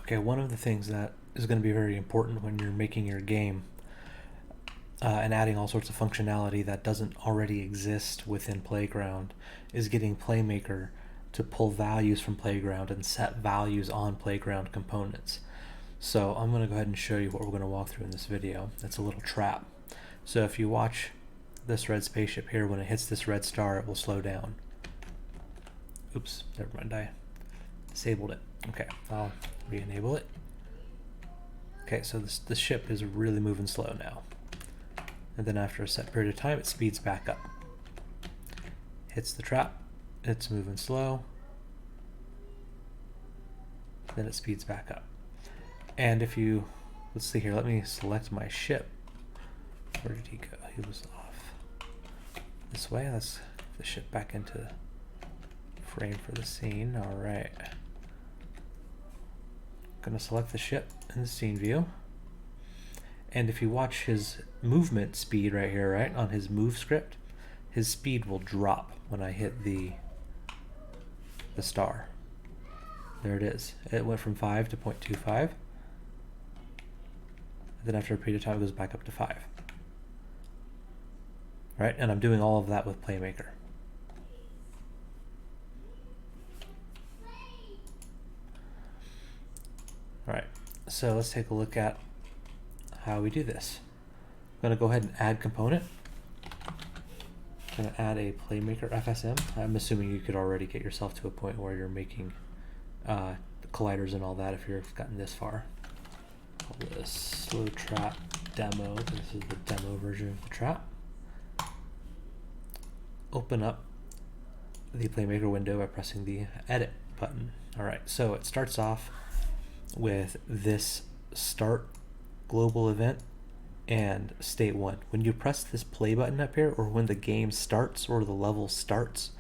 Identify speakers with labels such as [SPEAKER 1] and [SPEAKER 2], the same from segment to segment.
[SPEAKER 1] Okay, one of the things that is going to be very important when you're making your game and adding all sorts of functionality that doesn't already exist within Playground is getting Playmaker to pull values from Playground and set values on Playground components. So I'm going to go ahead and show you what we're going to walk through in this video. It's a little trap. So if you watch this red spaceship here, when it hits this red star, it will slow down. Oops, never mind, I disabled it. Okay, I'll re-enable it. Okay, so this ship is really moving slow now. And then after a set period of time, it speeds back up. Hits the trap, it's moving slow. Then it speeds back up. And if you, let's see here, let me select my ship. Where did he go? He was off this way. Let's get the ship back into frame for the scene. All right. Gonna select the ship in the scene view. And if you watch his movement speed right here, right, on his move script, his speed will drop when I hit the star. There it is. It went from 5 to 0.25. Then after a period of time, it goes back up to 5. Right, and I'm doing all of that with Playmaker. All right, so let's take a look at how we do this. I'm going to go ahead and add component. I'm going to add a Playmaker FSM. I'm assuming you could already get yourself to a point where you're making colliders and all that if you've gotten this far. Call this slow trap demo. This is the demo version of the trap. Open up the Playmaker window by pressing the edit button. All right, so it starts off with this start global event and state 1. When you press this play button up here, or when the game starts or the level starts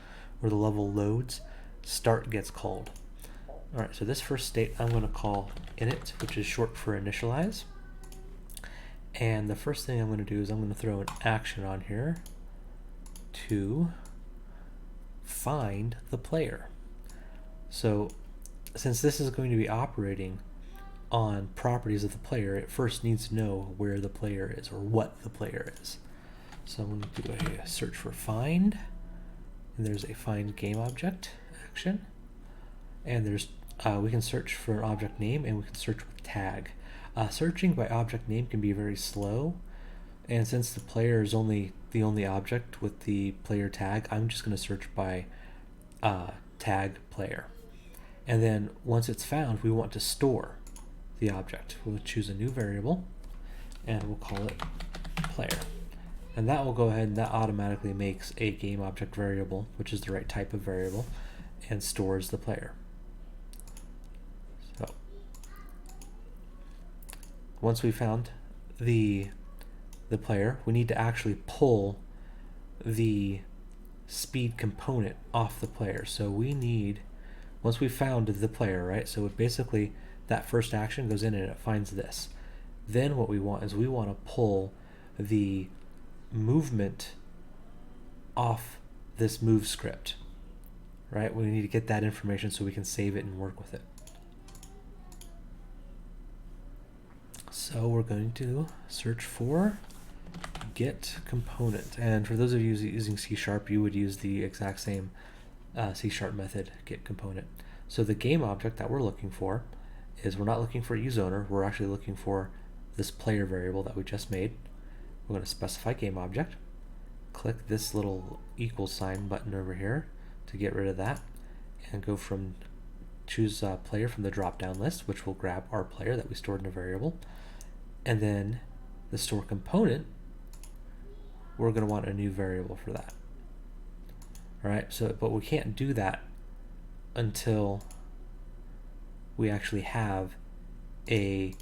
[SPEAKER 1] or the level loads, start gets called. All right, so this first state I'm going to call init, which is short for initialize. And the first thing I'm going to do is I'm going to throw an action on here to find the player. So since this is going to be operating on properties of the player, it first needs to know where the player is or what the player is. So I'm going to do a search for find, and there's a find game object action, and there's we can search for an object name, and we can search with tag. Searching by object name can be very slow, and since the player is the only object with the player tag, I'm just going to search by tag player. And then once it's found, we want to store the object. We'll choose a new variable and we'll call it player. And that will go ahead and that automatically makes a game object variable, which is the right type of variable, and stores the player. So once we found the player, we need to actually pull the speed component off the player. So we need, once we found the player, right? So basically that first action goes in and it finds this. Then what we want is we want to pull the movement off this move script, right? We need to get that information so we can save it and work with it. So we're going to search for get component. And for those of you using C#, you would use the exact same C# method, get component. So the game object that we're looking for is, we're not looking for useowner, we're actually looking for this player variable that we just made. We're going to specify game object, click this little equal sign button over here to get rid of that, and go from choose player from the drop down list, which will grab our player that we stored in a variable. And then the store component, we're going to want a new variable for that. All right, so but we can't do that until we actually have a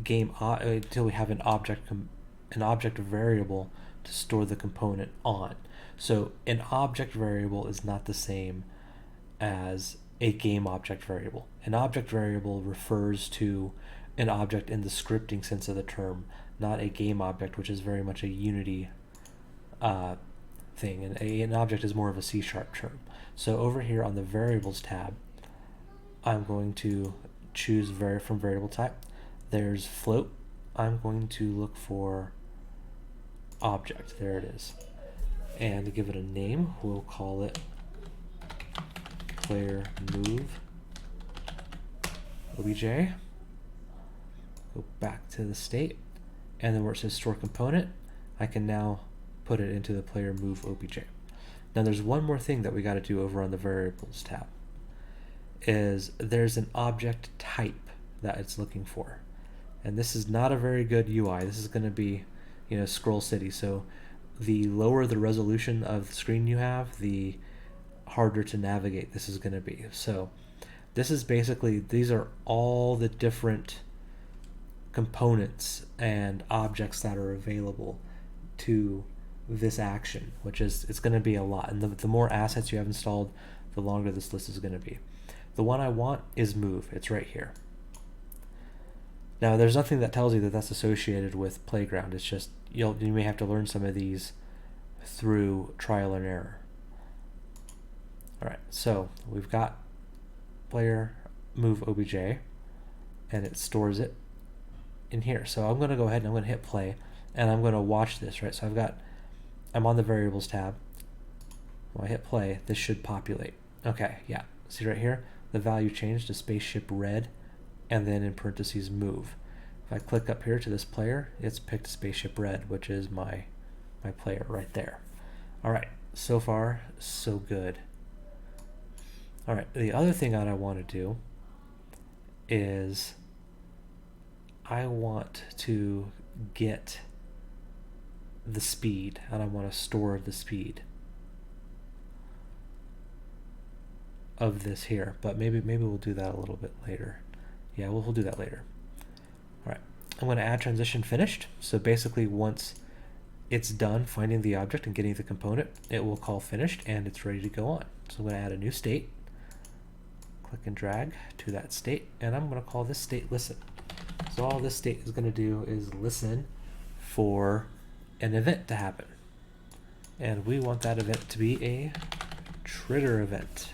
[SPEAKER 1] game until we have an object variable to store the component on. So an object variable is not the same as a game object variable. An object variable refers to an object in the scripting sense of the term, not a game object, which is very much a Unity thing. And an object is more of a C# term. So over here on the variables tab, I'm going to choose from variable type. There's float. I'm going to look for object. There it is. And to give it a name, we'll call it player move obj. Go back to the state, and then where it says store component, I can now put it into the player move obj. Now there's one more thing that we got to do over on the variables tab. Is there's an object type that it's looking for, and this is not a very good UI. This is going to be, Scroll City. So the lower the resolution of the screen you have, the harder to navigate this is going to be. So this is basically, these are all the different components and objects that are available to this action, which is, it's going to be a lot. And the more assets you have installed, the longer this list is going to be. The one I want is move. It's right here. Now there's nothing that tells you that that's associated with Playground. It's just, you may have to learn some of these through trial and error. All right, so we've got player move obj, and it stores it in here. So I'm going to go ahead and I'm going to hit play, and I'm going to watch this, right? So I'm on the variables tab. When I hit play, this should populate. Okay, yeah, see right here, the value changed to spaceship red, and then in parentheses move. If I click up here to this player, it's picked spaceship red, which is my player right there. All right, so far so good. All right, the other thing that I want to do is I want to get the speed, and I want to store the speed of this here, but maybe we'll do that a little bit later. Yeah, we'll do that later. All right, I'm going to add transition finished. So basically, once it's done finding the object and getting the component, it will call finished and it's ready to go on. So I'm going to add a new state, click and drag to that state, and I'm going to call this state listen. So all this state is going to do is listen for an event to happen, and we want that event to be a trigger event.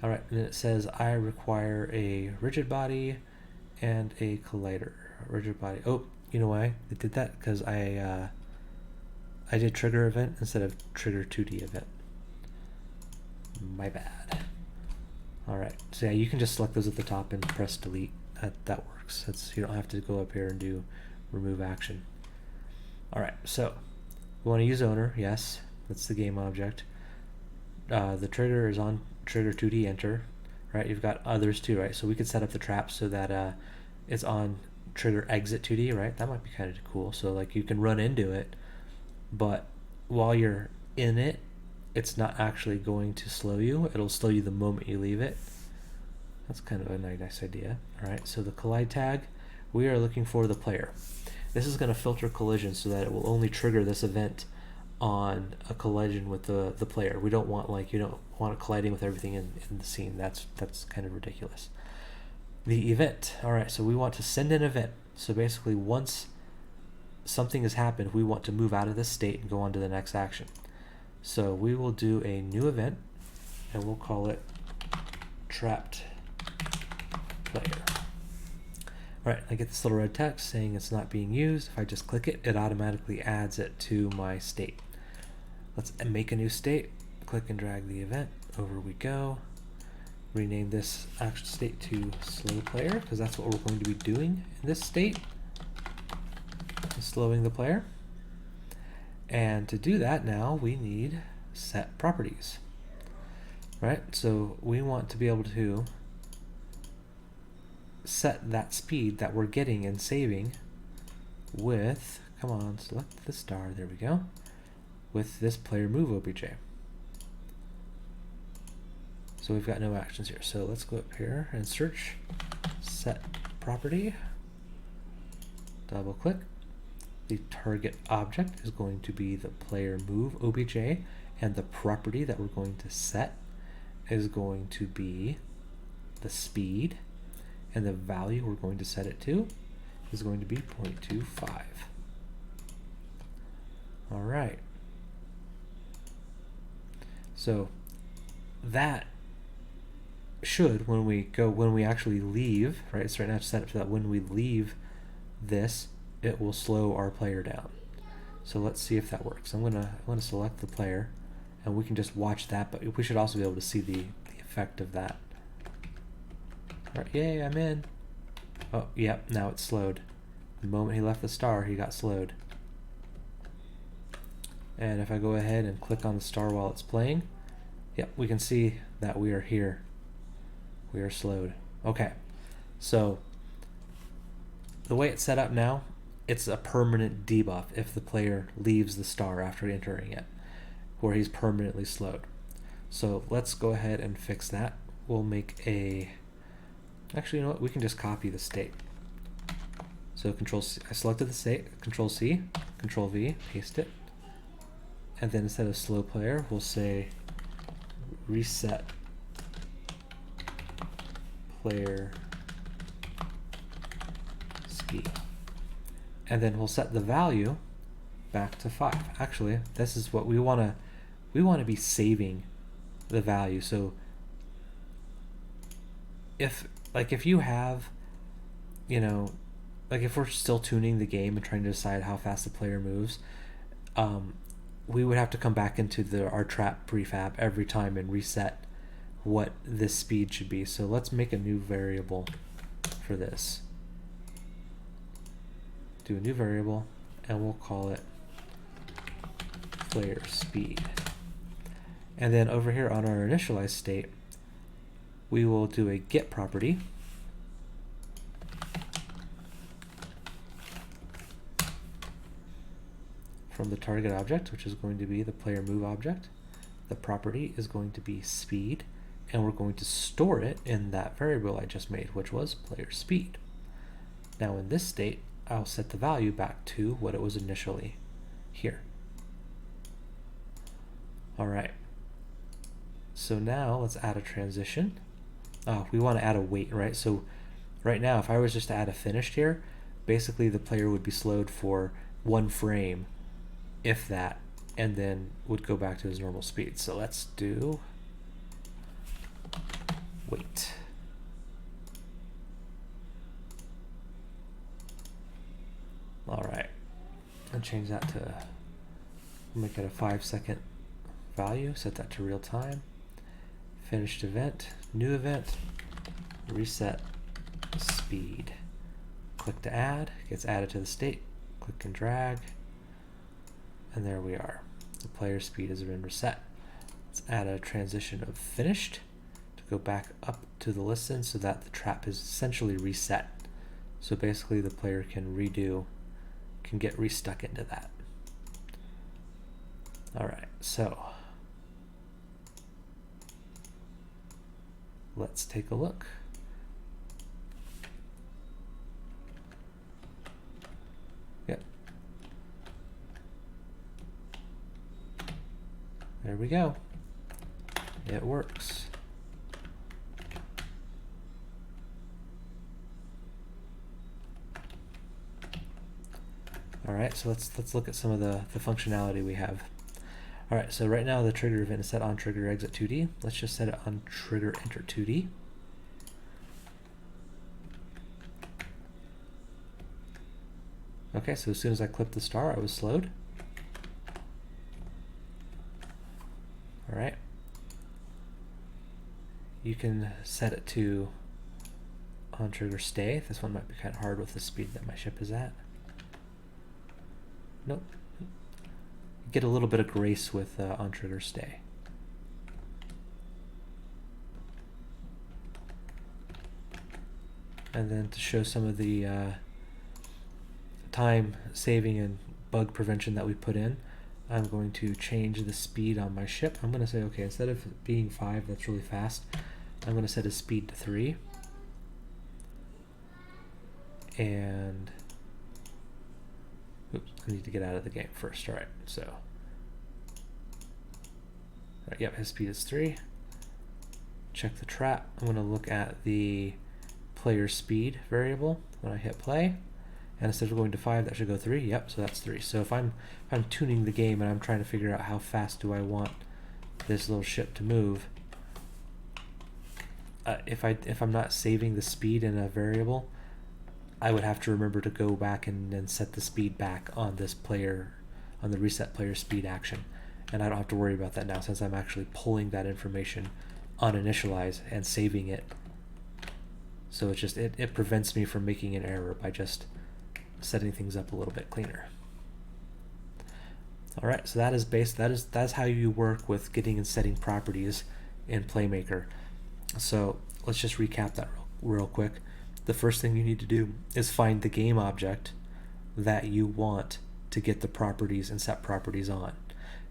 [SPEAKER 1] All right, and then it says I require a rigid body and a collider. Rigid body. Oh, you know why it did that? Because I did trigger event instead of trigger 2D event. My bad. All right, so yeah, you can just select those at the top and press delete. That works. You don't have to go up here and do remove action. All right, so we want to use owner. Yes, that's the game object. The trigger is on trigger 2D enter, right? You've got others too, right? So we could set up the trap so that it's on trigger exit 2D, right? That might be kind of cool. So like you can run into it, but while you're in it, it's not actually going to slow you. It'll slow you the moment you leave it. That's kind of a nice idea. All right, so the collide tag, we are looking for the player. This is going to filter collisions so that it will only trigger this event on a collision with the player. We don't want, you don't want it colliding with everything in the scene. That's kind of ridiculous. The event. All right, so we want to send an event. So basically, once something has happened, we want to move out of this state and go on to the next action. So we will do a new event, and we'll call it trapped player. All right, I get this little red text saying it's not being used. If I just click it, it automatically adds it to my state. Let's make a new state. Click and drag the event. Over we go. Rename this action state to slow player, because that's what we're going to be doing in this state, slowing the player. And to do that, now we need set properties, right? So we want to be able to set that speed that we're getting and saving with, come on, select the star, there we go, with this player move obj. So we've got no actions here. So let's go up here and search set property, double click. The target object is going to be the player move obj, and the property that we're going to set is going to be the speed, and the value we're going to set it to is going to be 0.25. All right. So that should, when we actually leave, right? So right now it's set up so that when we leave this, it will slow our player down. So let's see if that works. I'm gonna select the player, and we can just watch that, but we should also be able to see the effect of that. All right, yay, I'm in. Oh, yep, now it's slowed. The moment he left the star, he got slowed. And if I go ahead and click on the star while it's playing, yep, we can see that we are here. We are slowed. Okay, so the way it's set up now, it's a permanent debuff if the player leaves the star after entering it, where he's permanently slowed. So let's go ahead and fix that. We'll make a, actually, you know what, we can just copy the state. So Control C, I selected the state, Control C, Control V, paste it. And then instead of slow player, we'll say reset player speed. And then we'll set the value back to 5. Actually, this is what we want to be saving the value. So if you have, you know, like if we're still tuning the game and trying to decide how fast the player moves, we would have to come back into our trap prefab every time and reset what this speed should be. So let's make a new variable for this. Do a new variable, and we'll call it player speed. And then over here on our initialized state, we will do a get property. From the target object, which is going to be the player move object. The property is going to be speed, and we're going to store it in that variable I just made, which was player speed. Now in this state, I'll set the value back to what it was initially here. All right. So now let's add a transition. We want to add a wait, right? So right now, if I was just to add a finished here, basically the player would be slowed for 1 frame, if that, and then would go back to his normal speed. So let's do wait. All right, and change that to, make it a 5-second value, set that to real time. Finished event, new event, reset speed. Click to add, gets added to the state, click and drag, and there we are. The player speed has been reset. Let's add a transition of finished to go back up to the listen so that the trap is essentially reset. So basically the player can get restuck into that. All right, so let's take a look. Yep. There we go. It works. All right, so let's look at some of the functionality we have. All right, so right now the trigger event is set on trigger exit 2D. Let's just set it on trigger enter 2D. Okay, so as soon as I clipped the star, I was slowed. All right. You can set it to on trigger stay. This one might be kind of hard with the speed that my ship is at. Nope. Get a little bit of grace with on trigger stay. And then to show some of the time saving and bug prevention that we put in, I'm going to change the speed on my ship. I'm going to say, okay, instead of being 5, that's really fast, I'm going to set his speed to 3. And oops, I need to get out of the game first. All right, so yep, his speed is 3. Check the trap. I'm going to look at the player speed variable when I hit play, and instead of going to 5, that should go 3. Yep, so that's 3. So if I'm tuning the game and I'm trying to figure out how fast do I want this little ship to move, if I'm not saving the speed in a variable, I would have to remember to go back and set the speed back on this player, on the reset player speed action. And I don't have to worry about that now since I'm actually pulling that information on initialize and saving it. So it's just, it prevents me from making an error by just setting things up a little bit cleaner. All right, so that's how you work with getting and setting properties in Playmaker. So let's just recap that real quick. The first thing you need to do is find the game object that you want to get the properties and set properties on.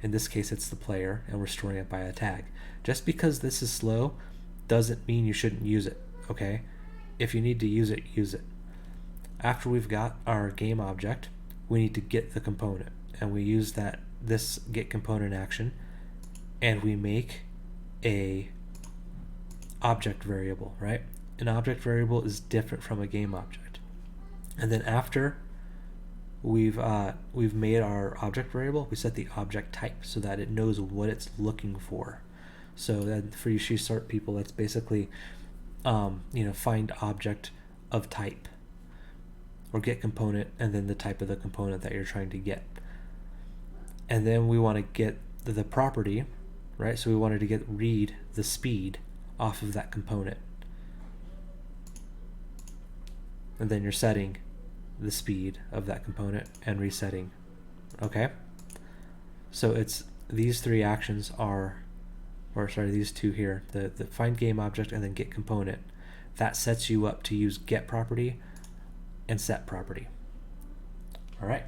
[SPEAKER 1] In this case, it's the player, and we're storing it by a tag. Just because this is slow doesn't mean you shouldn't use it, okay? If you need to use it, use it. After we've got our game object, we need to get the component, and we use this get component action, and we make a object variable, right? An object variable is different from a game object. And then after we've made our object variable, we set the object type so that it knows what it's looking for. So that for you C# people, that's basically find object of type, or get component and then the type of the component that you're trying to get. And then we want to get the property, right? So we wanted to read the speed off of that component. And then you're setting the speed of that component and resetting. Okay? So it's these three actions these two here, the find game object and then get component. That sets you up to use get property and set property. All right.